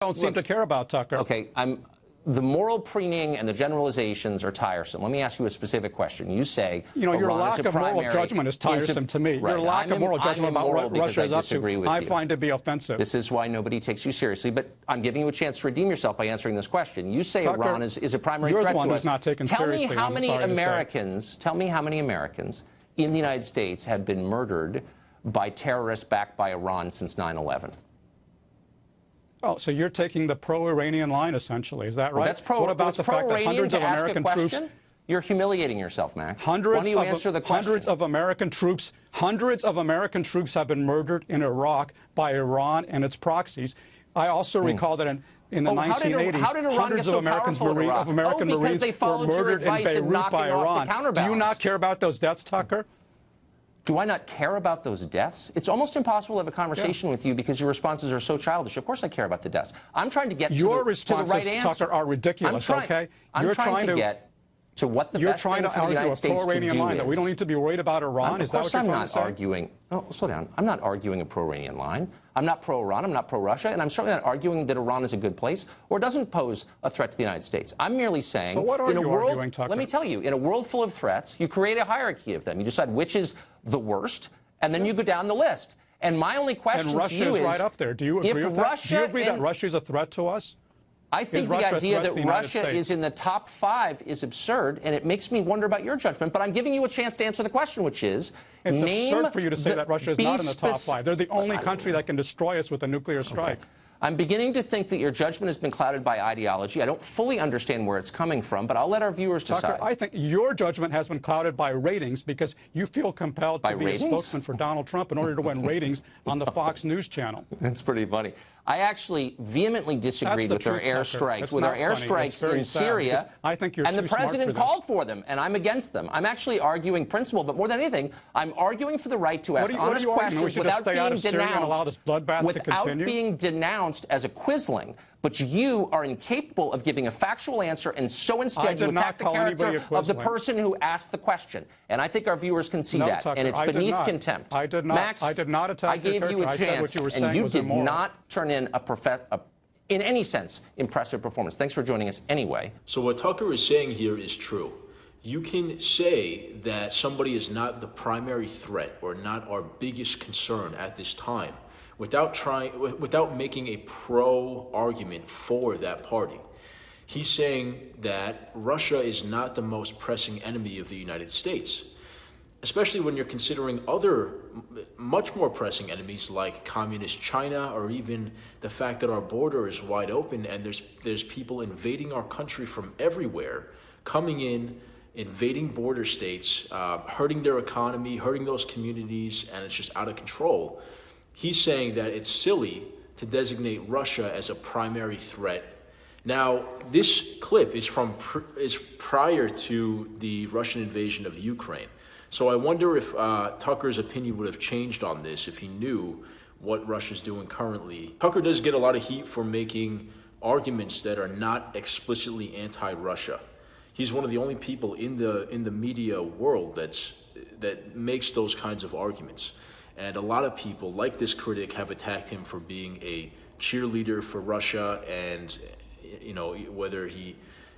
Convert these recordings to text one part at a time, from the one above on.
don't seem to care about, Tucker. Okay, the moral preening and the generalizations are tiresome. Let me ask you a specific question. You say, your lack of moral judgment is tiresome to me. Right. Your lack of moral judgment about what Russia is up to, I find to be offensive. This is why nobody takes you seriously. But I'm giving you a chance to redeem yourself by answering this question. You say, Tucker, Iran is a primary threat to us. You're the one who's not taken seriously. Tell me how many Americans in the United States have been murdered by terrorists backed by Iran since 9/11? Oh, so you're taking the pro-Iranian line, essentially. Is that right? Well, that's what about the fact that hundreds of American troops... You're humiliating yourself, Max. Hundreds of American troops have been murdered in Iraq by Iran and its proxies. I also recall that in the 1980s, hundreds of American Marines were murdered in Beirut by Iran. Do you not care about those deaths, Tucker? Do I not care about those deaths? It's almost impossible to have a conversation with you because your responses are so childish. Of course I care about the deaths. I'm trying to get to the right answer. Your responses, Tucker, are ridiculous, okay? I'm trying to get to what the best thing for the United States to do is. That we don't need to be worried about Iran? Is that what you're trying to say? Arguing. No, slow down. I'm not arguing a pro-Iranian line. I'm not pro-Iran. I'm not pro-Russia. And I'm certainly not arguing that Iran is a good place or doesn't pose a threat to the United States. I'm merely saying, so what are you arguing, Tucker? Let me tell you, in a world full of threats, you create a hierarchy of them. You decide which is the worst, and then you go down the list. And my only question to you is... And Russia is right up there. Do you agree with that? Do you agree that Russia is a threat to us? I think the idea that Russia is in the top 5 is absurd, and it makes me wonder about your judgment. But I'm giving you a chance to answer the question, which is, it's absurd for you to say that Russia is not in the top 5. They're the only country that can destroy us with a nuclear strike. Okay. I'm beginning to think that your judgment has been clouded by ideology. I don't fully understand where it's coming from, but I'll let our viewers decide. Tucker, I think your judgment has been clouded by ratings because you feel compelled to be a spokesman for Donald Trump in order to win ratings on the Fox News channel. That's pretty funny. I actually vehemently disagreed with their airstrikes, in Syria, I think you're and the president called for them, and I'm against them. I'm actually arguing principle, but more than anything, I'm arguing for the right to ask honest questions without being denounced as a quisling. But you are incapable of giving a factual answer, and so instead you attack the character of the person who asked the question. And I think our viewers can see that, Tucker, and it's beneath contempt. I did not. Max, I did not attack your character. I gave you a chance, what you were saying and you was did immoral. not turn in in any sense, impressive performance. Thanks for joining us anyway. So what Tucker is saying here is true. You can say that somebody is not the primary threat or not our biggest concern at this time without making a pro-argument for that party. He's saying that Russia is not the most pressing enemy of the United States, especially when you're considering other much more pressing enemies like communist China, or even the fact that our border is wide open and there's people invading our country from everywhere, coming in, invading border states, hurting their economy, hurting those communities, and it's just out of control. He's saying that it's silly to designate Russia as a primary threat. Now, this clip is prior to the Russian invasion of Ukraine. So I wonder if Tucker's opinion would have changed on this if he knew what Russia's doing currently. Tucker does get a lot of heat for making arguments that are not explicitly anti-Russia. He's one of the only people in the media world that makes those kinds of arguments. And a lot of people, like this critic, have attacked him for being a cheerleader for Russia, and whether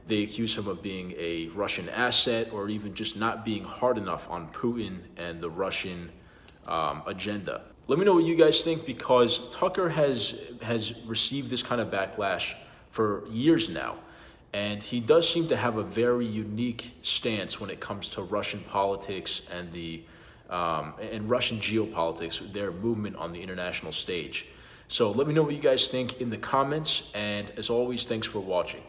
they accuse him of being a Russian asset or even just not being hard enough on Putin and the Russian agenda. Let me know what you guys think, because Tucker has received this kind of backlash for years now. And he does seem to have a very unique stance when it comes to Russian politics and Russian geopolitics, their movement on the international stage. So let me know what you guys think in the comments. And as always, thanks for watching.